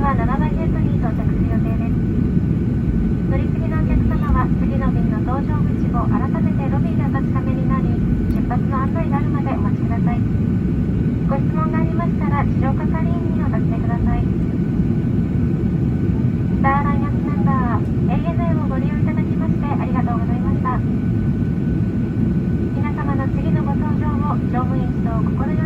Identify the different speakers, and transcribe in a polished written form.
Speaker 1: は7番ゲートに到着する予定です。乗り継ぎのお客様は次の便の搭乗口を改めてロビーでお確かめになり、出発の案内があるまでお待ちください。ご質問がありましたら、地上係員にお尋ねください。スターアライアンスメンバー ANA をご利用いただきましてありがとうございました。皆様の次のご搭乗を乗務員と心よ